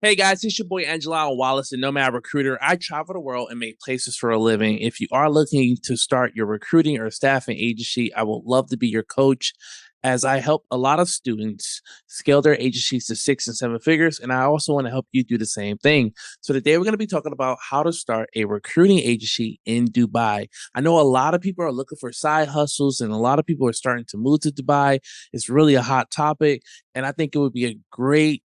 Hey guys, it's your boy Wallace, the Nomad Recruiter. I travel the world and make places for a living. If you are looking to start your recruiting or staffing agency, I would love to be your coach as I help a lot of students scale their agencies to 6 and 7 figures. And I also want to help you do the same thing. So today we're going to be talking about how to start a recruiting agency in Dubai. I know a lot of people are looking for side hustles and a lot of people are starting to move to Dubai. It's really a hot topic. And I think it would be a great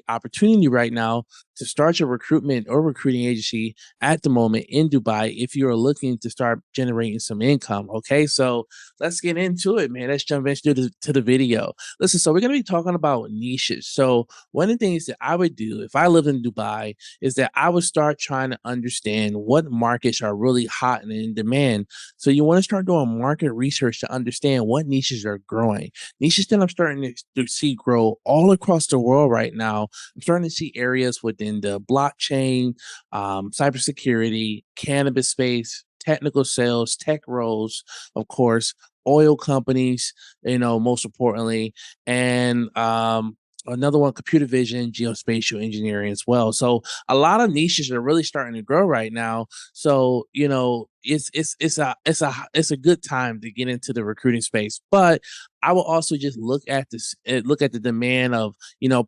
opportunity right now to start your recruitment or recruiting agency at the moment in Dubai if you are looking to start generating some income. Okay, so let's get into it, man. Let's jump into the video. Listen, so we're going to be talking about niches. So one of the things that I would do if I lived in Dubai is that I would start trying to understand what markets are really hot and in demand. So you want to start doing market research to understand what niches are growing. Niches that I'm starting to see grow all across the world right now. I'm starting to see areas within the blockchain, cybersecurity, cannabis space, technical sales, tech roles, of course, oil companies, most importantly, and another one, computer vision, geospatial engineering as well. So a lot of niches are really starting to grow right now. So it's a good time to get into the recruiting space. But I will also just look at the demand of,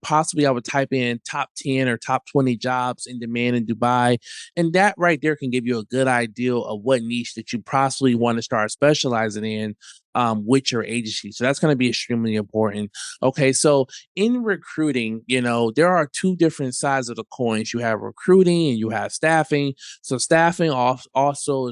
possibly I would type in top 10 or top 20 jobs in demand in Dubai. And that right there can give you a good idea of what niche that you possibly want to start specializing in with your agency. So that's going to be extremely important. Okay, so in recruiting, there are two different sides of the coins. You have recruiting and you have staffing. So staffing also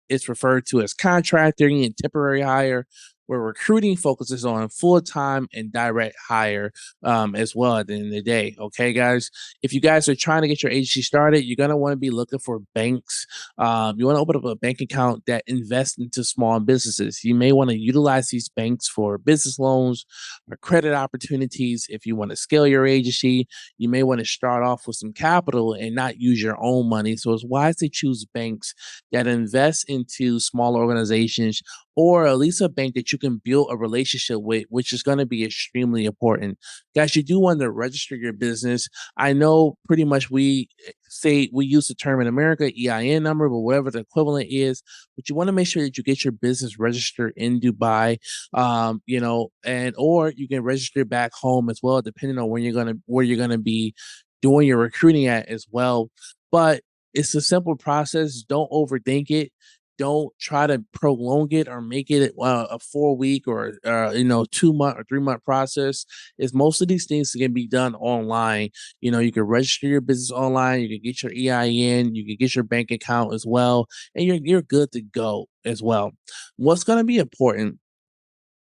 is referred to as contracting and temporary hire, where recruiting focuses on full-time and direct hire as well at the end of the day. Okay, guys, if you guys are trying to get your agency started, you're going to want to be looking for banks. You want to open up a bank account that invests into small businesses. You may want to utilize these banks for business loans or credit opportunities. If you want to scale your agency, you may want to start off with some capital and not use your own money. So it's wise to choose banks that invest into small organizations, or at least a bank that you can build a relationship with, which is going to be extremely important. Guys, you do want to register your business. I know pretty much we say we use the term in America, EIN number, but whatever the equivalent is, but you want to make sure that you get your business registered in Dubai, and or you can register back home as well, depending on where you're gonna be doing your recruiting at as well. But it's a simple process. Don't overthink it. Don't try to prolong it or make it a 4 week or 2 month or 3 month process. Is most of these things can be done online. You can register your business online. You can get your EIN. You can get your bank account as well, and you're good to go as well. What's going to be important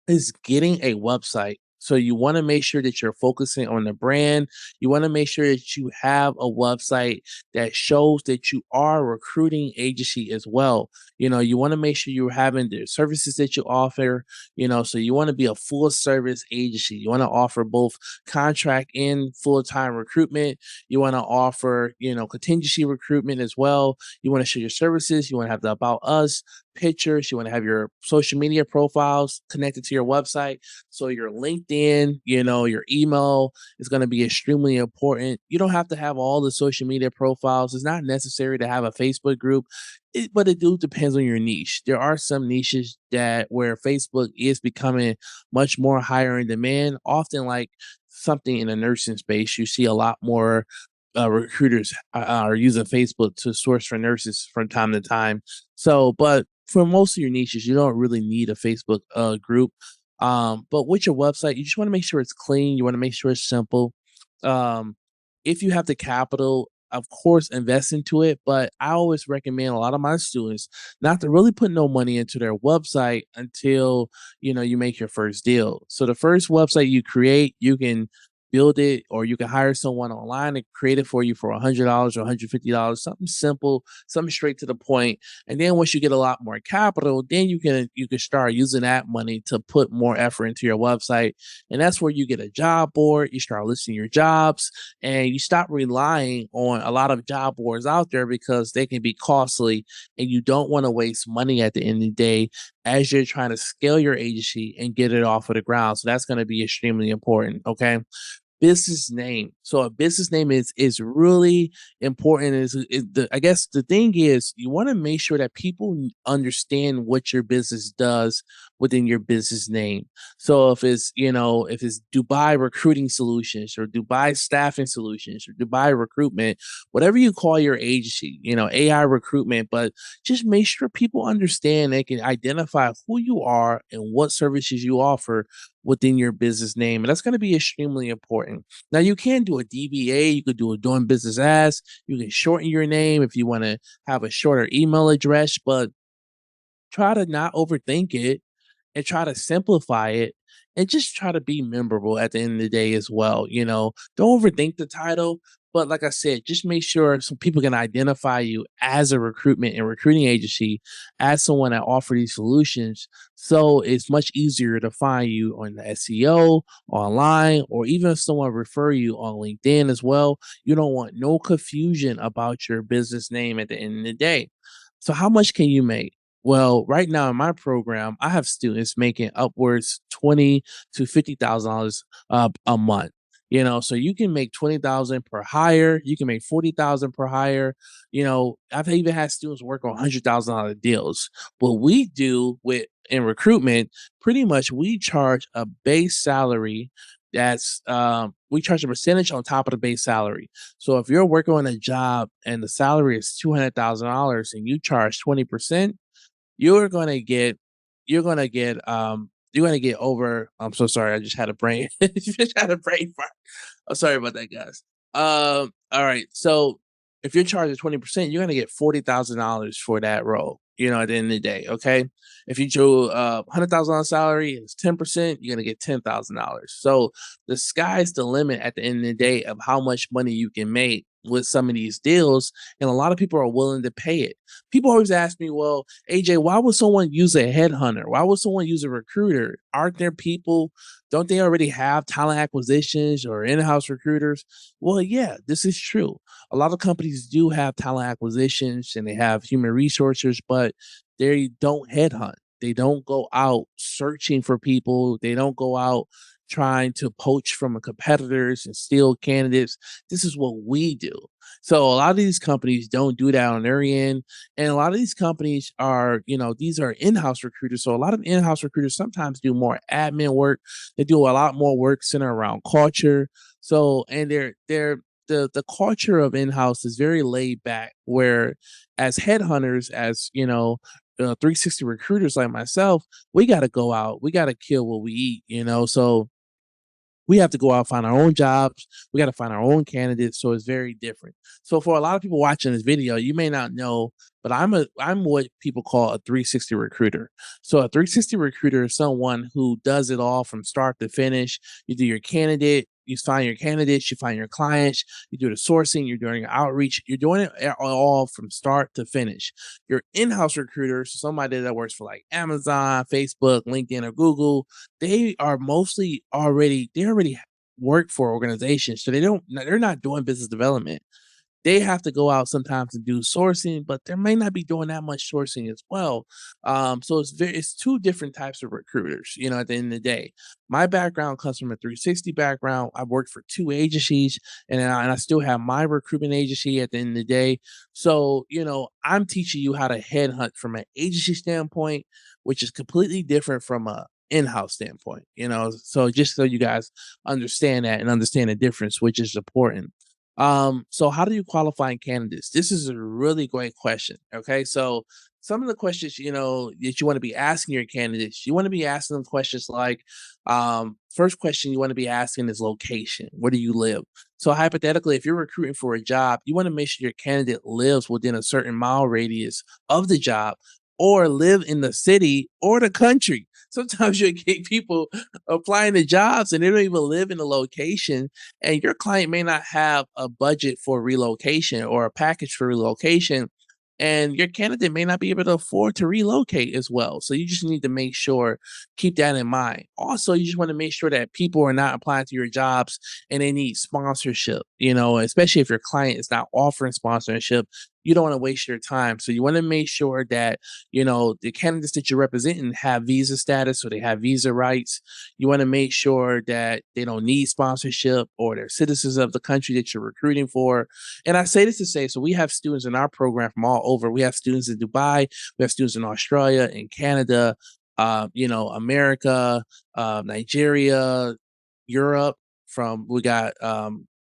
is getting a website. So you want to make sure that you're focusing on the brand. You want to make sure that you have a website that shows that you are a recruiting agency as well. You want to make sure you're having the services that you offer, so you want to be a full service agency. You want to offer both contract and full-time recruitment. You want to offer, contingency recruitment as well. You want to show your services. You want to have the about us pictures. You want to have your social media profiles connected to your website. So your LinkedIn, your email is going to be extremely important. You don't have to have all the social media profiles. It's not necessary to have a Facebook group, but it do depends on your niche. There are some niches that where Facebook is becoming much more higher in demand. Often, like something in the nursing space, you see a lot more recruiters are using Facebook to source for nurses from time to time. So, but for most of your niches, you don't really need a Facebook group. But with your website, you just want to make sure it's clean. You want to make sure it's simple. Um, if you have the capital, of course, invest into it. But I always recommend a lot of my students not to really put no money into their website until you make your first deal. So the first website you create, you can build it, or you can hire someone online to create it for you for $100 or $150, something simple, something straight to the point. And then once you get a lot more capital, then you can start using that money to put more effort into your website. And that's where you get a job board, you start listing your jobs, and you stop relying on a lot of job boards out there because they can be costly, and you don't want to waste money at the end of the day as you're trying to scale your agency and get it off of the ground. So that's going to be extremely important. Okay. business name. So a business name is really important. I guess the thing is you want to make sure that people understand what your business does within your business name. So if it's Dubai Recruiting Solutions or Dubai Staffing Solutions or Dubai Recruitment, whatever you call your agency, AI Recruitment, but just make sure people understand they can identify who you are and what services you offer within your business name. And that's going to be extremely important. Now, you can do a DBA, you could do a doing business as, you can shorten your name if you want to have a shorter email address, but try to not overthink it and try to simplify it and just try to be memorable at the end of the day as well. Don't overthink the title, but like I said, just make sure some people can identify you as a recruitment and recruiting agency, as someone that offer these solutions. So it's much easier to find you on the SEO, online, or even if someone refer you on LinkedIn as well. You don't want no confusion about your business name at the end of the day. So how much can you make? Well, right now in my program, I have students making upwards 20 to $50,000 a month. So you can make 20,000 per hire. You can make 40,000 per hire. I've even had students work on $100,000 deals. What we do in recruitment, pretty much we charge a base salary. We charge a percentage on top of the base salary. So if you're working on a job and the salary is $200,000 and you charge 20%, you're gonna get you're gonna get over. I'm so sorry, I just had a brain just had a brain fart. I'm sorry about that, guys. All right. So if you're charging 20%, you're gonna get $40,000 for that role, at the end of the day. Okay. If you do $100,000 salary and it's 10%, you're gonna get $10,000. So the sky's the limit at the end of the day of how much money you can make with some of these deals. And a lot of people are willing to pay it. People always ask me, well, AJ, why would someone use a headhunter? Why would someone use a recruiter? Aren't there people? Don't they already have talent acquisitions or in-house recruiters? Well, yeah, this is true. A lot of companies do have talent acquisitions and they have human resources, but they don't headhunt. They don't go out searching for people. They don't go out trying to poach from competitors and steal candidates. This is what we do. So a lot of these companies don't do that on their end. And a lot of these companies are, these are in-house recruiters. So a lot of in-house recruiters sometimes do more admin work. They do a lot more work centered around culture. So, and the culture of in-house is very laid back, where as headhunters, 360 recruiters like myself, we got to go out, we got to kill what we eat. So we have to go out and find our own jobs. We got to find our own candidates. So it's very different. So for a lot of people watching this video, you may not know, but I'm what people call a 360 recruiter. So a 360 recruiter is someone who does it all from start to finish. You do your candidate, you find your candidates, you find your clients, you do the sourcing, you're doing outreach, you're doing it all from start to finish. Your in-house recruiter, so somebody that works for like Amazon, Facebook, LinkedIn, or Google, they already work for organizations. So they're not doing business development. They have to go out sometimes and do sourcing, but they may not be doing that much sourcing as well. So it's two different types of recruiters, at the end of the day. My background comes from a 360 background. I've worked for two agencies and I still have my recruitment agency at the end of the day. So, I'm teaching you how to headhunt from an agency standpoint, which is completely different from a in-house standpoint. So just so you guys understand that and understand the difference, which is important. So how do you qualify candidates? This is a really great question. Okay. So some of the questions, that you want to be asking your candidates, you want to be asking them questions like, first question you want to be asking is location. Where do you live? So hypothetically, if you're recruiting for a job, you want to make sure your candidate lives within a certain mile radius of the job or live in the city or the country. Sometimes you get people applying to jobs and they don't even live in the location, and your client may not have a budget for relocation or a package for relocation, and your candidate may not be able to afford to relocate as well. So you just need to make sure, keep that in mind. Also, you just want to make sure that people are not applying to your jobs and they need sponsorship, especially if your client is not offering sponsorship. you don't want to waste your time. So you want to make sure that, the candidates that you're representing have visa status or they have visa rights. You want to make sure that they don't need sponsorship or they're citizens of the country that you're recruiting for. And I say this to say, so we have students in our program from all over. We have students in Dubai, we have students in Australia, in Canada, America, Nigeria, Europe, we got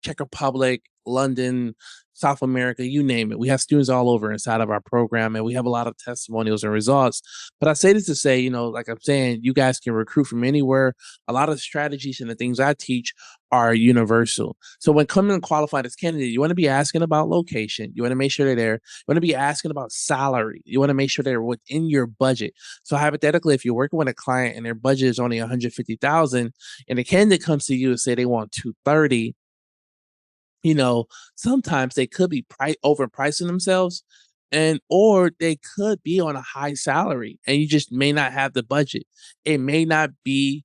Czech Republic, London, South America, you name it. We have students all over inside of our program, and we have a lot of testimonials and results. But I say this to say, like I'm saying, you guys can recruit from anywhere. A lot of the strategies and the things I teach are universal. So when coming and qualified as candidate, you want to be asking about location. You want to make sure they're there. You want to be asking about salary. You want to make sure they're within your budget. So hypothetically, if you're working with a client and their budget is only 150,000, and the candidate comes to you and say they want 230, sometimes they could be overpricing themselves, or they could be on a high salary and you just may not have the budget. It may not be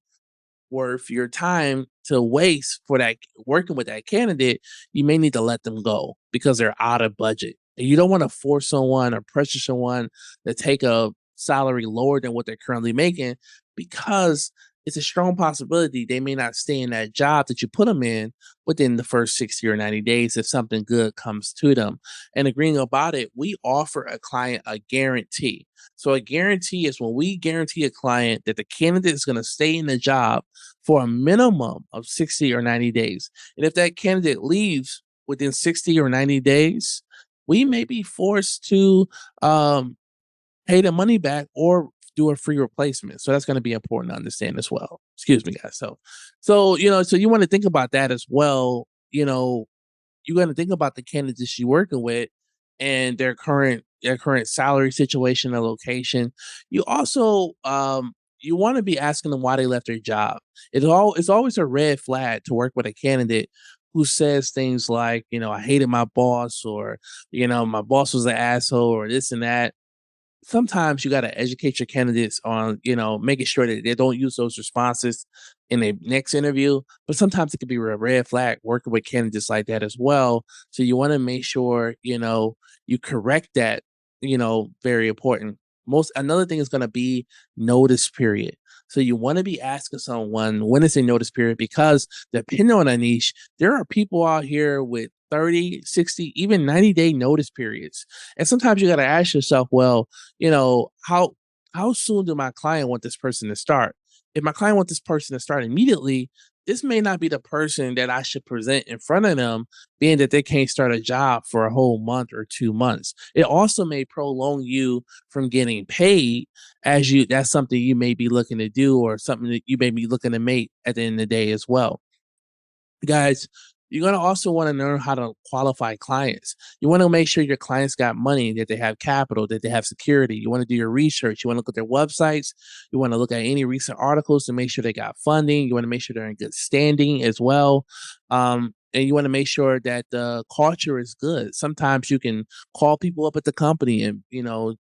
worth your time to waste for that working with that candidate. You may need to let them go because they're out of budget. And you don't want to force someone or pressure someone to take a salary lower than what they're currently making, because it's a strong possibility they may not stay in that job that you put them in within the first 60 or 90 days if something good comes to them. And agreeing about it, we offer a client a guarantee. So a guarantee is when we guarantee a client that the candidate is going to stay in the job for a minimum of 60 or 90 days. And if that candidate leaves within 60 or 90 days, we may be forced to pay the money back or do a free replacement. So that's going to be important to understand as well. Excuse me, guys. So you want to think about that as well. You're going to think about the candidates you're working with and their current salary situation and location. You also you want to be asking them why they left their job. It's always a red flag to work with a candidate who says things like, I hated my boss, or my boss was an asshole, or this and that. Sometimes you got to educate your candidates on, making sure that they don't use those responses in the next interview. But sometimes it could be a red flag working with candidates like that as well. So you want to make sure, you correct that, very important. Another thing is going to be notice period. So you want to be asking someone when is a notice period, because depending on a niche, there are people out here with 30, 60, even 90-day notice periods. And sometimes you got to ask yourself, well, how soon do my client want this person to start? If my client wants this person to start immediately, this may not be the person that I should present in front of them, being that they can't start a job for a whole month or 2 months. It also may prolong you from getting paid, that's something you may be looking to do, or something that you may be looking to make at the end of the day as well. Guys, you're going to also want to learn how to qualify clients. You want to make sure your clients got money, that they have capital, that they have security. You want to do your research. You want to look at their websites. You want to look at any recent articles to make sure they got funding. You want to make sure they're in good standing as well. And you want to make sure that the culture is good. Sometimes you can call people up at the company and,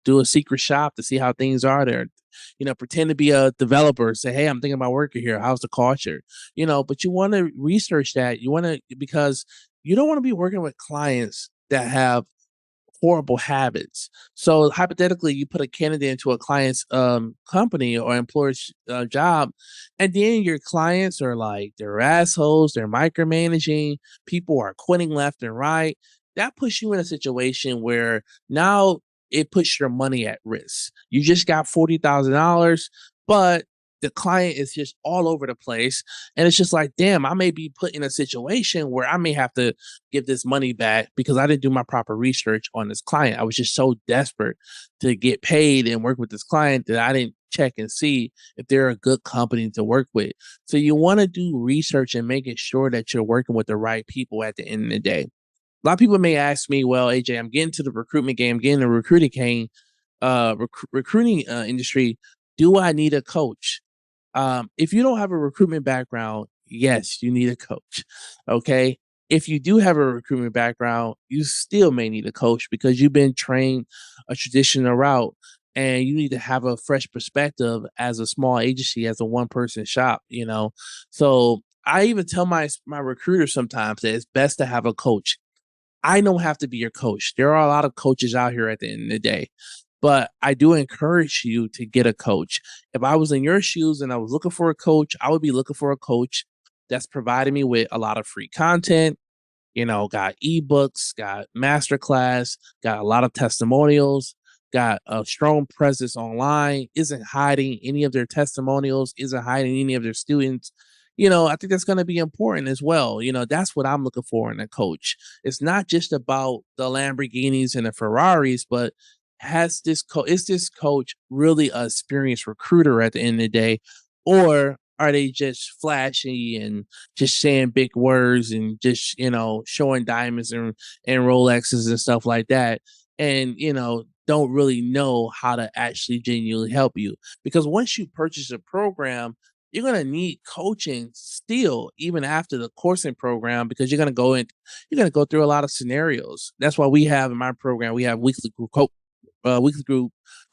do a secret shop to see how things are there. Pretend to be a developer, say, hey, I'm thinking about working here. How's the culture? But you want to research that. Because you don't want to be working with clients that have horrible habits. So hypothetically, you put a candidate into a client's company or employer's job, and then your clients are like, they're assholes, they're micromanaging, people are quitting left and right. That puts you in a situation where now it puts your money at risk. You just got $40,000, but the client is just all over the place. And it's just like, damn, I may be put in a situation where I may have to give this money back because I didn't do my proper research on this client. I was just so desperate to get paid and work with this client that I didn't check and see if they're a good company to work with. So you want to do research and making sure that you're working with the right people at the end of the day. A lot of people may ask me, well, AJ, I'm getting to the recruitment game, getting the recruiting game, recruiting industry. Do I need a coach? If you don't have a recruitment background, yes, you need a coach. Okay. If you do have a recruitment background, you still may need a coach because you've been trained a traditional route, and you need to have a fresh perspective as a small agency, as a one person shop. So I even tell my recruiters sometimes that it's best to have a coach. I don't have to be your coach. There are a lot of coaches out here at the end of the day, but I do encourage you to get a coach. If I was in your shoes and I was looking for a coach, I would be looking for a coach that's providing me with a lot of free content, got ebooks, got masterclass, got a lot of testimonials, got a strong presence online, isn't hiding any of their testimonials, isn't hiding any of their students. I think that's going to be important as well. That's what I'm looking for in a coach. It's not just about the Lamborghinis and the Ferraris, but is this coach really a experienced recruiter at the end of the day, or are they just flashy and just saying big words and just showing diamonds and Rolexes and stuff like that, and don't really know how to actually genuinely help you? Because once you purchase a program, you're going to need coaching still even after the coursing program, because you're going to go through a lot of scenarios. That's why we have in my program, we have weekly group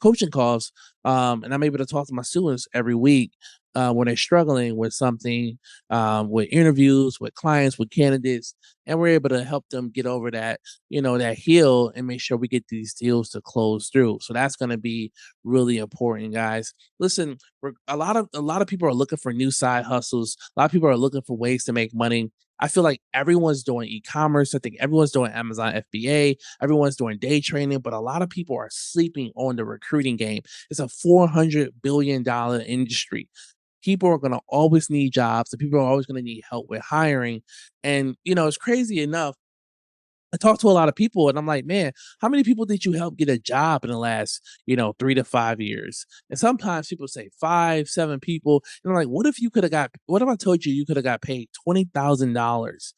coaching calls, and I'm able to talk to my students every week when they're struggling with something, with interviews, with clients, with candidates, and we're able to help them get over that hill and make sure we get these deals to close through. So that's going to be really important, guys. Listen, a lot of people are looking for new side hustles. A lot of people are looking for ways to make money. I feel like everyone's doing e-commerce. I think everyone's doing Amazon FBA. Everyone's doing day trading, but a lot of people are sleeping on the recruiting game. It's a $400 billion industry. People are going to always need jobs, and people are always going to need help with hiring. And it's crazy enough, I talk to a lot of people and I'm like, man, how many people did you help get a job in the last, 3 to 5 years? And sometimes people say five, 7 people. And I'm like, what if I told you could have got paid $20,000,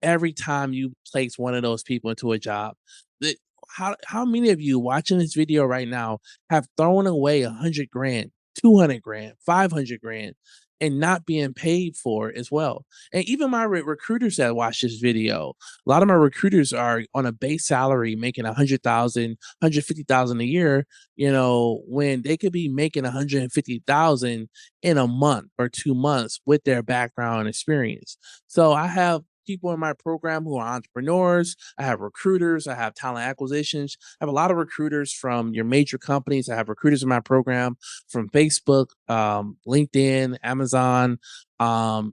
every time you place one of those people into a job? That- how many of you watching this video right now have thrown away 100 grand, 200 grand, 500 grand, and not being paid for it as well? And even my recruiters that watch this video, a lot of my recruiters are on a base salary making 100,000, 150,000 a year, when they could be making 150,000 in a month or 2 months with their background and experience. So I have people in my program who are entrepreneurs. I have recruiters. I have talent acquisitions. I have a lot of recruiters from your major companies. I have recruiters in my program from Facebook, LinkedIn, Amazon,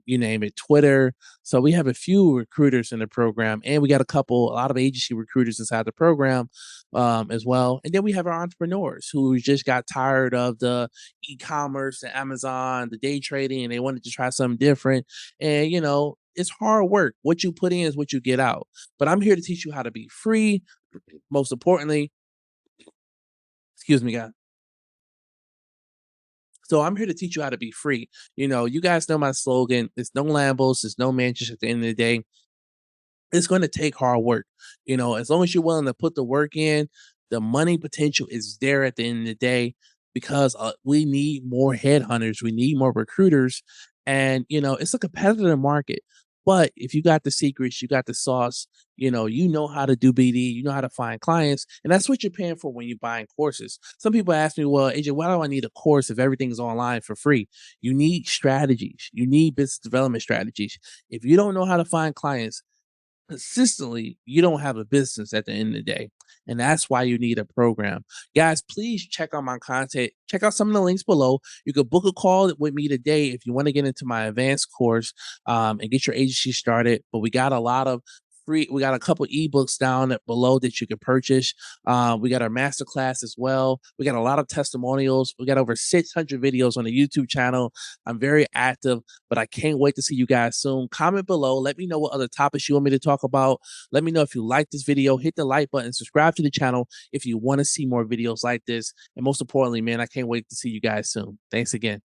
you name it, Twitter. So we have a few recruiters in the program, and we got a lot of agency recruiters inside the program, as well. And then we have our entrepreneurs who just got tired of the e-commerce, the Amazon, the day trading, and they wanted to try something different. And it's hard work. What you put in is what you get out. But I'm here to teach you how to be free. Most importantly, excuse me, guys. So I'm here to teach you how to be free. You guys know my slogan. It's no Lambos, it's no mansions at the end of the day. It's going to take hard work. As long as you're willing to put the work in, the money potential is there at the end of the day, because we need more headhunters, we need more recruiters, and it's a competitive market. But if you got the secrets, you got the sauce, you know how to do BD, you know how to find clients, and that's what you're paying for when you're buying courses. Some people ask me, well, AJ, why do I need a course if everything's online for free? You need strategies, you need business development strategies. If you don't know how to find clients consistently, you don't have a business at the end of the day. And that's why you need a program. Guys, please check out my content. Check out some of the links below. You could book a call with me today if you want to get into my advanced course, and get your agency started. But we got a couple ebooks down below that you can purchase. We got our masterclass as well. We got a lot of testimonials. We got over 600 videos on the YouTube channel. I'm very active, but I can't wait to see you guys soon. Comment below. Let me know what other topics you want me to talk about. Let me know if you like this video. Hit the like button. Subscribe to the channel if you want to see more videos like this. And most importantly, man, I can't wait to see you guys soon. Thanks again.